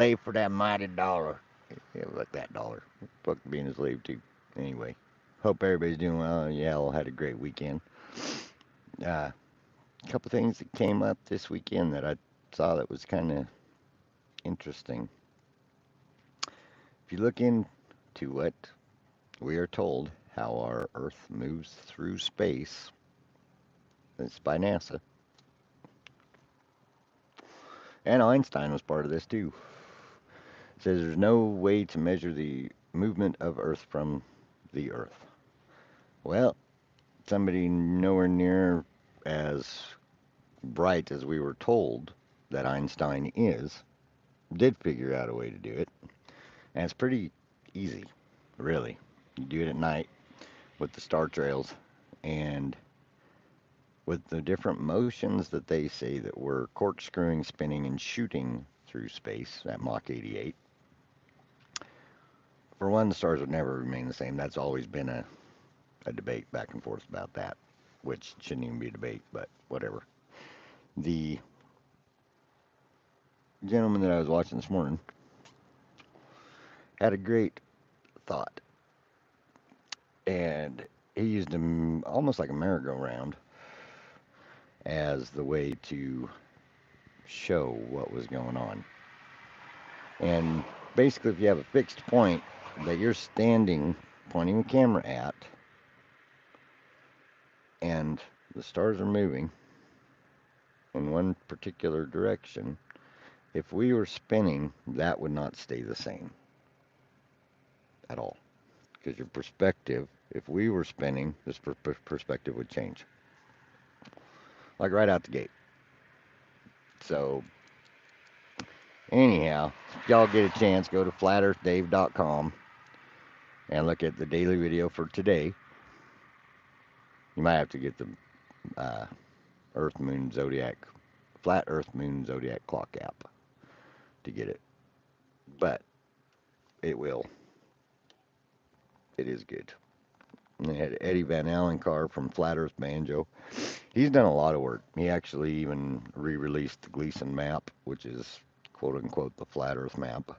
Slave for that mighty dollar. Yeah, fuck that dollar. Fuck being a slave too. Anyway, hope everybody's doing well. Yeah, all had a great weekend. A couple things that came up this weekend that I saw that was kind of interesting. If you look into what we are told how our Earth moves through space, it's by NASA. And Einstein was part of this too. It says there's no way to measure the movement of Earth from the Earth. Well, somebody nowhere near as bright as we were told that Einstein is did figure out a way to do it. And it's pretty easy, really. You do it at night with the star trails and with the different motions that they say that we're corkscrewing, spinning, and shooting through space at Mach 88. For one, the stars would never remain the same. That's always been a debate back and forth about that, which shouldn't even be a debate, but whatever. The gentleman that I was watching this morning had a great thought, and he used them almost like a merry-go-round as the way to show what was going on. And basically, if you have a fixed point that you're standing, pointing the camera at, and the stars are moving in one particular direction, if we were spinning, that would not stay the same at all. Because your perspective, if we were spinning, this perspective would change. Like right out the gate. So, anyhow, if y'all get a chance, go to flatearthdave.com and look at the daily video for today. You might have to get the uh, Earth Moon Zodiac, Flat Earth Moon Zodiac Clock app to get it. But it will. It is good. And they had Eddie Van Allen from Flat Earth Banjo. He's done a lot of work. He actually even re-released the Gleason map, which is quote unquote the Flat Earth map,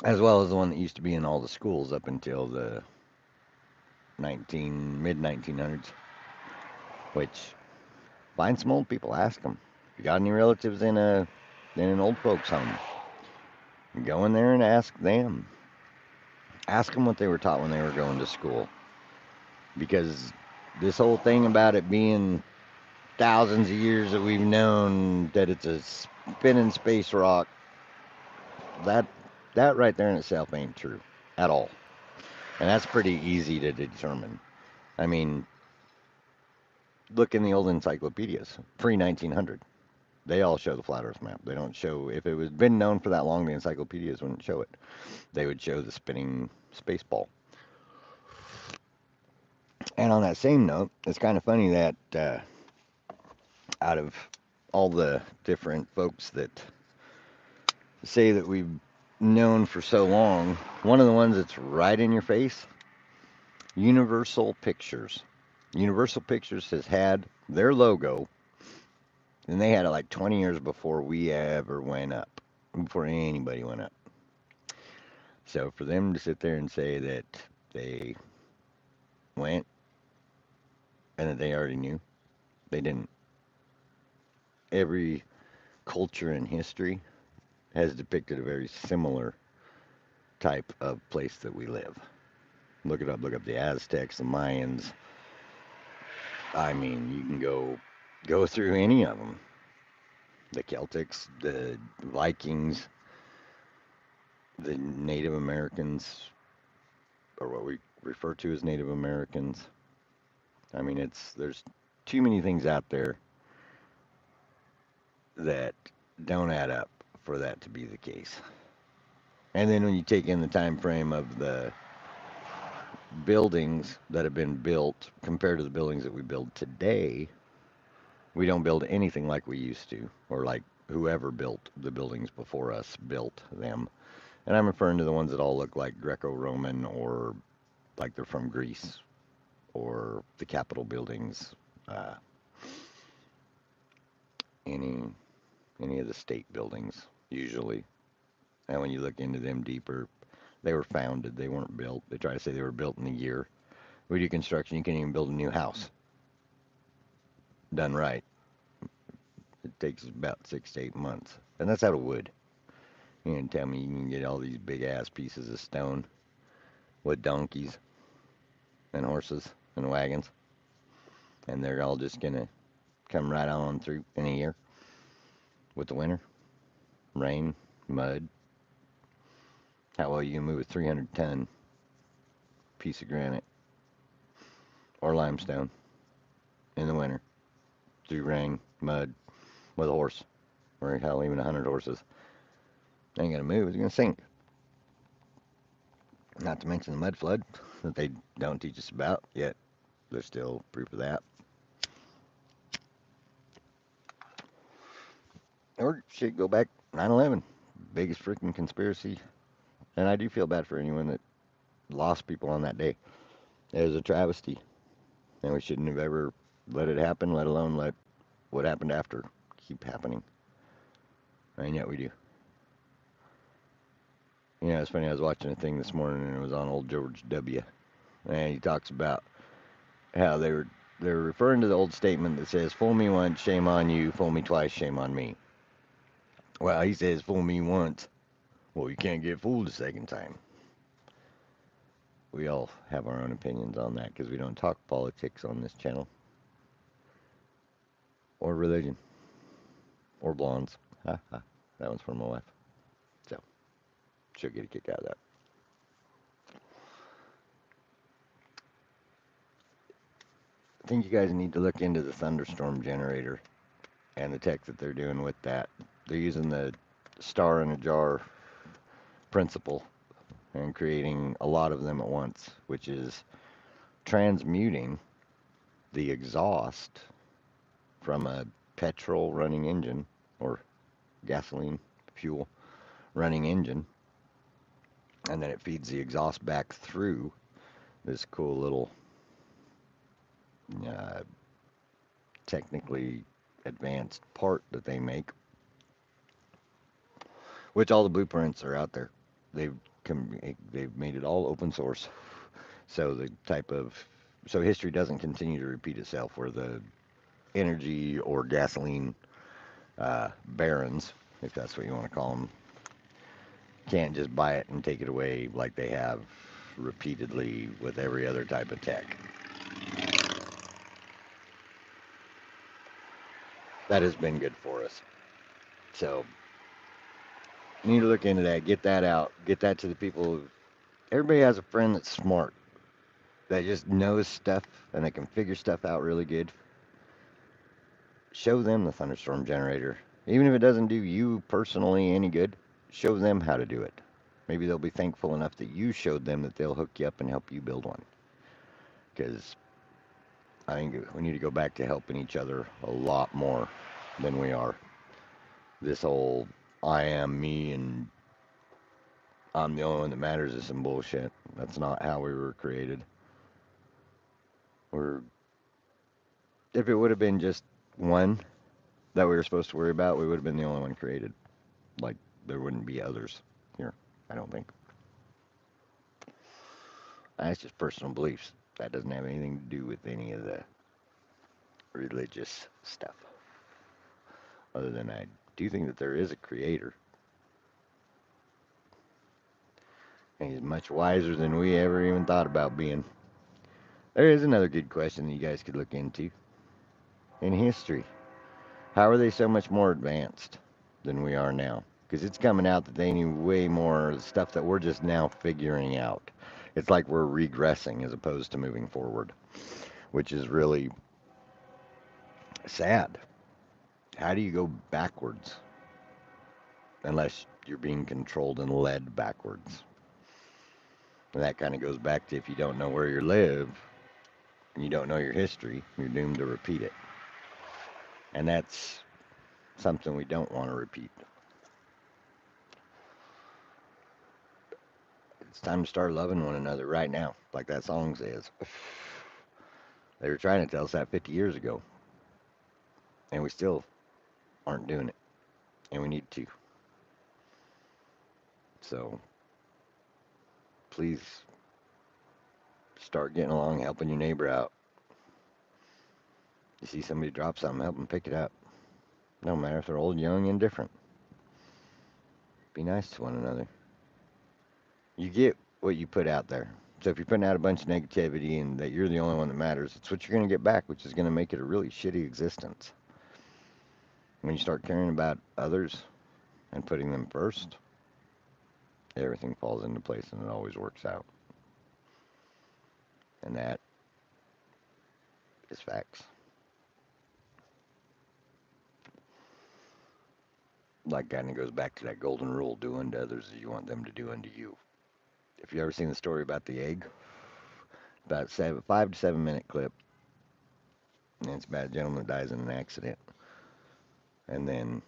as well as the one that used to be in all the schools up until the mid 1900s. Which find some old people, ask them. If you got any relatives in an old folks home, go in there and ask them. Ask them what they were taught when they were going to school, because this whole thing about it being thousands of years that we've known that it's a spinning space rock, that that right there in itself ain't true at all. And that's pretty easy to determine. I mean, look in the old encyclopedias, pre 1900. They all show the flat Earth map. They don't show, if it was been known for that long, the encyclopedias wouldn't show it. They would show the spinning space ball. And on that same note, it's kind of funny that out of all the different folks that say that we've known for so long, one of the ones that's right in your face, Universal Pictures. Universal Pictures has had their logo, and they had it like 20 years before we ever went up, before anybody went up. So for them to sit there and say that they went and that they already knew, they didn't. Every culture in history has depicted a very similar type of place that we live. Look it up. Look up the Aztecs, the Mayans. I mean, you can go through any of them. The Celtics, the Vikings, the Native Americans, or what we refer to as Native Americans. I mean, there's too many things out there that don't add up for that to be the case. And then when you take in the time frame of the buildings that have been built compared to the buildings that we build today, we don't build anything like we used to, or like whoever built the buildings before us built them. And I'm referring to the ones that all look like Greco-Roman or like they're from Greece, or the Capitol buildings, any any of the state buildings. usually. And when you look into them deeper, they were founded. They weren't built. They try to say they were built in a year. We do construction. You can't even build a new house done right. It takes about 6 to 8 months, and that's out of wood. You can tell me you can get all these big ass pieces of stone with donkeys and horses and wagons, and they're all just gonna come right on through in a year with the winter, rain, mud. How well you can move a 300-ton piece of granite or limestone in the winter through rain, mud, with a horse, or hell, even 100 horses. Ain't gonna move. It's gonna sink. Not to mention the mud flood that they don't teach us about yet. There's still proof of that. Or shit, go back 9/11, biggest freaking conspiracy. And I do feel bad for anyone that lost people on that day. It was a travesty, and we shouldn't have ever let it happen, let alone let what happened after keep happening. And yet we do. You know, it's funny. I was watching a thing this morning, and it was on old George W. And he talks about how they were referring to the old statement that says, "Fool me once, shame on you. Fool me twice, shame on me." Well, he says, "Fool me once." Well, you can't get fooled a second time. We all have our own opinions on that because we don't talk politics on this channel, or religion, or blondes. Ha ha. That one's for my wife. So she'll get a kick out of that. I think you guys need to look into the thunderstorm generator and the tech that they're doing with that. They're using the star in a jar principle and creating a lot of them at once, which is transmuting the exhaust from a petrol running engine or gasoline fuel running engine, and then it feeds the exhaust back through this cool little uh, technically advanced part that they make, which all the blueprints are out there. They've they've made it all open source, so the type of so history doesn't continue to repeat itself, where the energy or gasoline barons, if that's what you want to call them, can't just buy it and take it away like they have repeatedly with every other type of tech. That has been good for us. So you need to look into that, get that out, get that to the people. Everybody has a friend that's smart, that just knows stuff and that can figure stuff out really good. Show them the thunderstorm generator. Even if it doesn't do you personally any good, show them how to do it. Maybe they'll be thankful enough that you showed them that they'll hook you up and help you build one. Because I think we need to go back to helping each other a lot more than we are. This whole I am me and I'm the only one that matters is some bullshit. That's not how we were created. We're, if it would have been just one that we were supposed to worry about, we would have been the only one created. Like, there wouldn't be others here, I don't think. That's just personal beliefs. That doesn't have anything to do with any of the religious stuff. Other than I do think that there is a creator, and he's much wiser than we ever even thought about being. There is another good question that you guys could look into. In history, how are they so much more advanced than we are now? Because it's coming out that they knew way more stuff that we're just now figuring out. It's like we're regressing as opposed to moving forward, which is really sad. How do you go backwards unless you're being controlled and led backwards? And that kind of goes back to if you don't know where you live and you don't know your history, you're doomed to repeat it. And that's something we don't want to repeat. It's time to start loving one another right now, like that song says. They were trying to tell us that 50 years ago, and we still aren't doing it, and we need to. So please start getting along, helping your neighbor out. You see somebody drop something, help them pick it up. No matter if they're old, young, indifferent. Be nice to one another. You get what you put out there. So if you're putting out a bunch of negativity and that you're the only one that matters, it's what you're going to get back, which is going to make it a really shitty existence. When you start caring about others and putting them first, everything falls into place and it always works out. And that is facts. Like kind of goes back to that golden rule: do unto others as you want them to do unto you. If you ever seen the story about the egg, about 5 to 7 minute clip, and it's about a gentleman that dies in an accident, and then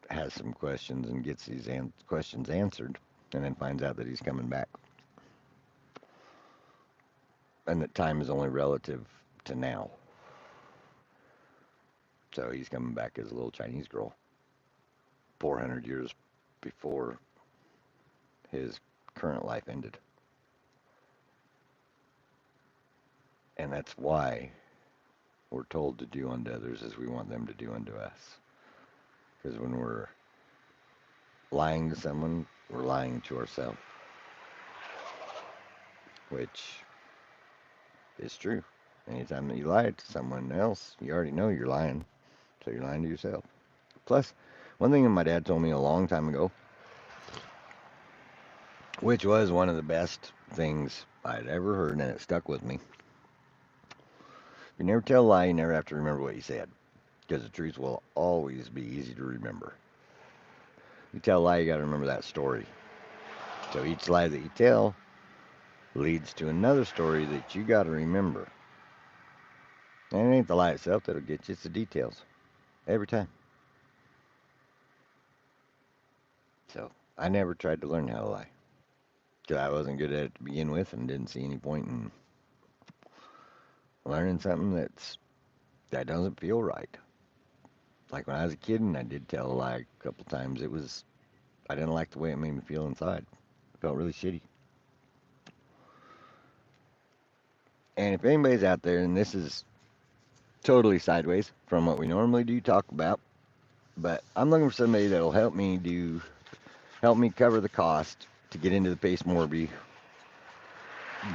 has some questions and gets these questions answered, and then finds out that he's coming back, and that time is only relative to now. So he's coming back as a little Chinese girl, 400 years before his current life ended. And that's why we're told to do unto others as we want them to do unto us. Because when we're lying to someone, we're lying to ourselves, which is true. Anytime that you lie to someone else, you already know you're lying, so you're lying to yourself. Plus, one thing that my dad told me a long time ago, which was one of the best things I'd ever heard, and it stuck with me. If you never tell a lie, you never have to remember what you said, because the truth will always be easy to remember. You tell a lie, you got to remember that story. So each lie that you tell leads to another story that you got to remember. And it ain't the lie itself that'll get you, it's the details. Every time. So I never tried to learn how to lie. Because I wasn't good at it to begin with and didn't see any point in learning something that doesn't feel right. Like when I was a kid and I did tell a lie a couple times, I didn't like the way it made me feel inside. It felt really shitty. And if anybody's out there, and this is totally sideways from what we normally do talk about, but I'm looking for somebody that'll help me cover the cost to get into the Pace Morby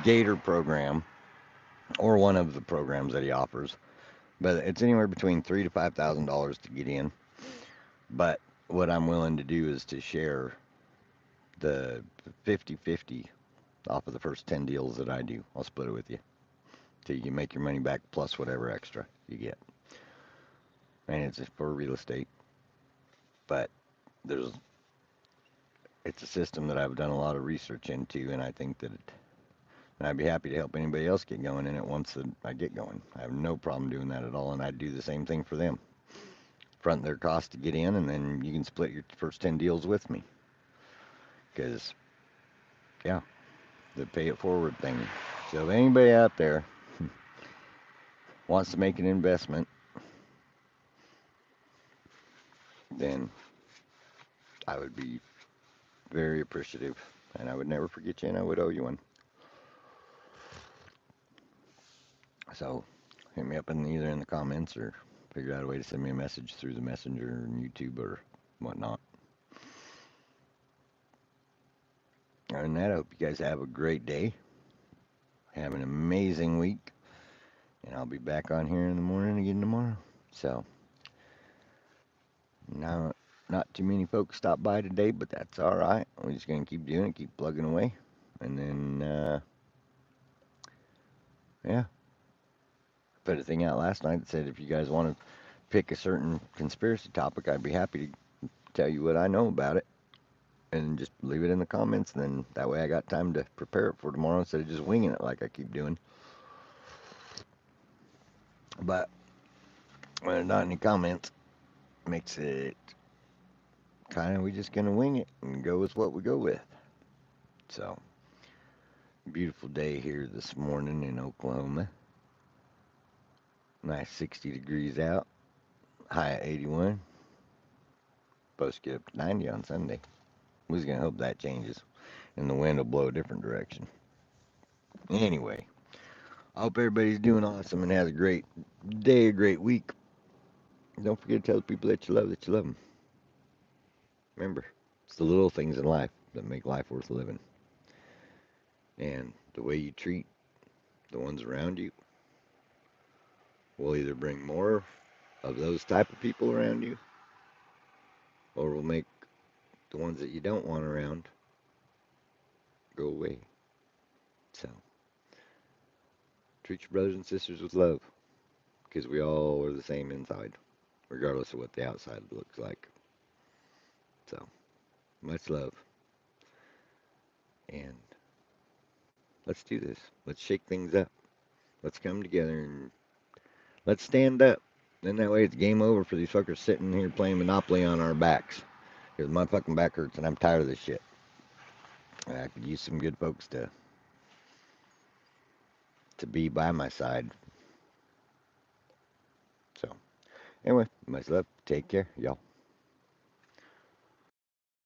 Gator program or one of the programs that he offers. But it's anywhere between $3,000 to $5,000 to get in. But what I'm willing to do is to share the 50-50 off of the first 10 deals that I do. I'll split it with you so you can make your money back plus whatever extra you get. And it's for real estate. But there's it's a system that I've done a lot of research into, and I think that and I'd be happy to help anybody else get going in it once I get going. I have no problem doing that at all, and I'd do the same thing for them. Front their cost to get in, and then you can split your first 10 deals with me. Because, yeah, the pay it forward thing. So if anybody out there wants to make an investment, then I would be very appreciative, and I would never forget you, and I would owe you one. So hit me up either in the comments or figure out a way to send me a message through the messenger and YouTube or whatnot. Other than that, I hope you guys have a great day. Have an amazing week. And I'll be back on here in the morning again tomorrow. So, now, not too many folks stopped by today, but that's all right. We're just going to keep doing it, keep plugging away. And then, yeah. Put a thing out last night that said if you guys want to pick a certain conspiracy topic, I'd be happy to tell you what I know about it. And just leave it in the comments. And then that way I got time to prepare it for tomorrow instead of just winging it like I keep doing. But when there's not any comments, makes it kind of we just gonna wing it and go with what we go with. So, beautiful day here this morning in Oklahoma. Nice 60 degrees out, high at 81. Supposed to get up to 90 on Sunday. we're just gonna hope that changes and the wind will blow a different direction. Anyway, I hope everybody's doing awesome and has a great day, a great week. Don't forget to tell the people that you love them. Remember, it's the little things in life that make life worth living. And the way you treat the ones around you will either bring more of those type of people around you or will make the ones that you don't want around go away. So, treat your brothers and sisters with love because we all are the same inside, regardless of what the outside looks like. So, much love. And let's do this. Let's shake things up. Let's come together and let's stand up. Then that way it's game over for these fuckers sitting here playing Monopoly on our backs. Because my fucking back hurts and I'm tired of this shit. And I could use some good folks to be by my side. So, anyway, much love. Take care, y'all.